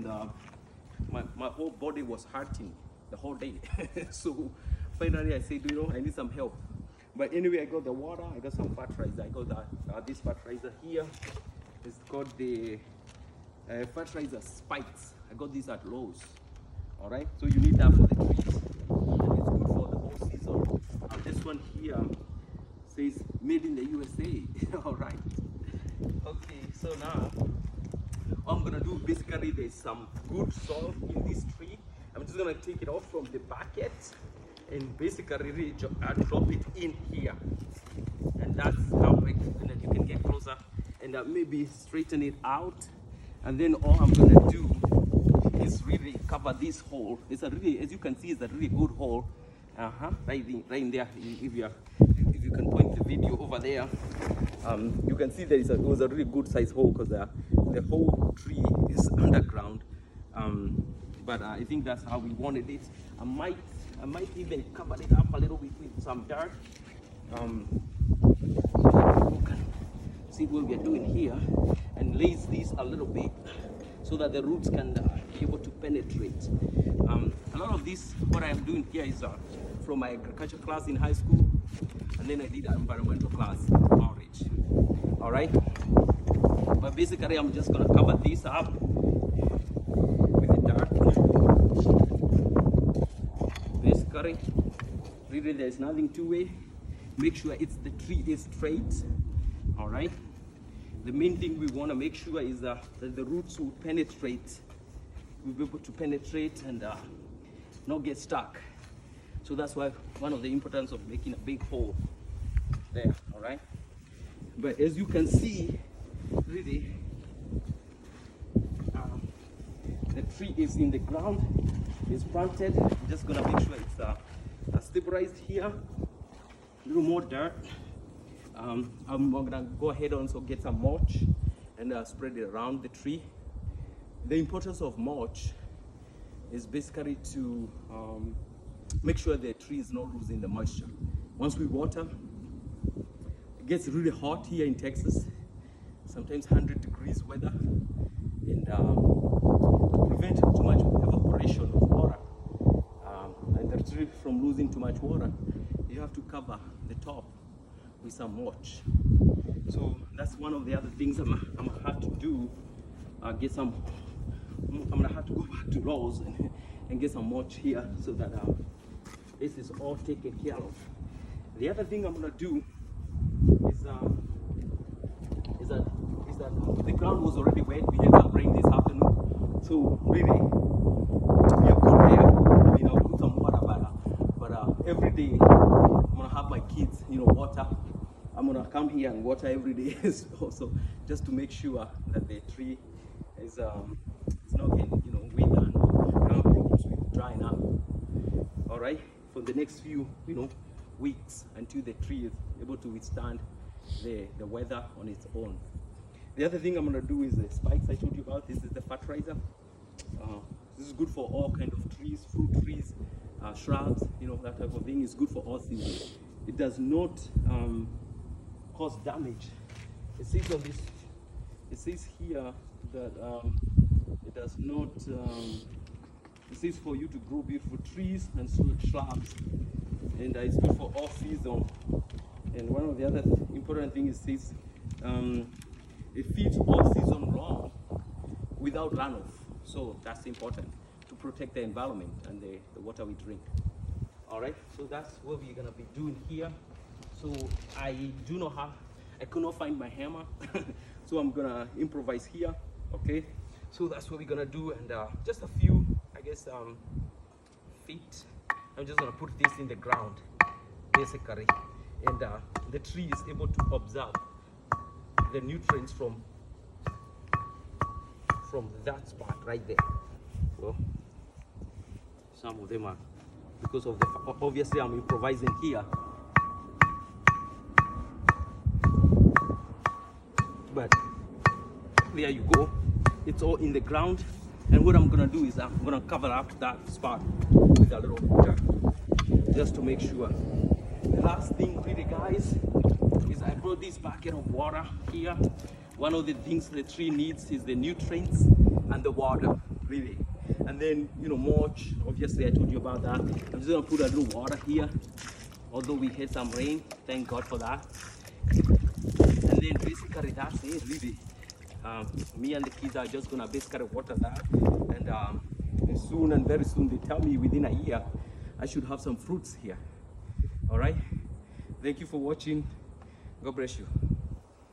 and my whole body was hurting the whole day. So finally I said, you know, I need some help. But anyway, I got the water, I got some fertilizer. I got this fertilizer here. It's called the fertilizer spikes. I got this at Lowe's. All right, so you need that for the trees, and it's good for the whole season. This one here says made in the USA. All right. Okay, so now what I'm gonna do, basically there's some good soil in this tree. I'm just gonna take it off from the bucket and basically really drop it in here, and that's how you can get closer and maybe straighten it out. And then all I'm gonna do is really cover this hole. It's a really, as you can see, it's a really good hole. Right in there. If you can point the video over there, you can see that it was a really good size hole, because the whole tree is underground. But I think that's how we wanted it. I might even cover it up a little bit with some dirt. You can see what we are doing here, and lace this a little bit so that the roots can be able to penetrate. A lot of this, what I am doing here, is from my agriculture class in high school, and then I did an environmental class in college. All right, but basically I'm just gonna cover this up with the dirt. Basically, really there's nothing to it. Make sure the tree is straight. All right, the main thing we want to make sure is that the roots will penetrate. We'll be able to penetrate and not get stuck. So that's why one of the importance of making a big hole there. All right, but as you can see, really the tree is in the ground, it's planted. I'm just gonna make sure it's stabilized here. A little more dirt. I'm gonna go ahead and also get some mulch and spread it around the tree. The importance of mulch is basically to make sure the tree is not losing the moisture. Once we water, it gets really hot here in Texas, sometimes 100 degrees weather, and to prevent too much evaporation of water and the tree from losing too much water, you have to cover the top with some mulch. So that's one of the other things I'm gonna have to do. I'm gonna have to go back to Lowe's and get some mulch here, so that this is all taken care of. The other thing I'm gonna do is that the ground was already wet. We had some rain this afternoon, so really we are good there. I mean, I'll put some water, but every day I'm gonna have my kids, water. I'm gonna come here and water every day, also just to make sure that the tree is it's not getting wither and no problems with drying up. All right, for the next few weeks, until the tree is able to withstand the weather on its own. The other thing I'm gonna do is the spikes I told you about. This is the fertilizer. This is good for all kinds of trees, fruit trees, shrubs, that type of thing. Is good for all seasons. It does not cause damage. It says on this, it says here that it does not, it says for you to grow beautiful trees and shrubs, and it's good for all seasons. And one of the other important things is it feeds all season long without runoff. So that's important to protect the environment and the water we drink. All right, so that's what we're gonna be doing here. So I could not find my hammer, so I'm gonna improvise here. Okay, so that's what we're gonna do, and just a few, I guess, feet. I'm just gonna put this in the ground, basically, and the tree is able to absorb the nutrients from that spot right there. Well, some of them are, because of obviously I'm improvising here, but there you go, it's all in the ground. And what I'm gonna do is I'm gonna cover up that spot with a little dirt, just to make sure. The last thing really, guys, is I brought this bucket of water here. One of the things the tree needs is the nutrients and the water. really. And then, you know, mulch, obviously I told you about that. I'm just gonna put a little water here, although we had some rain, thank God for that. And then basically that's it, really. Me and the kids are just gonna basically water that, and soon and very soon, they tell me within a year, I should have some fruits here. All right, thank you for watching. God bless you.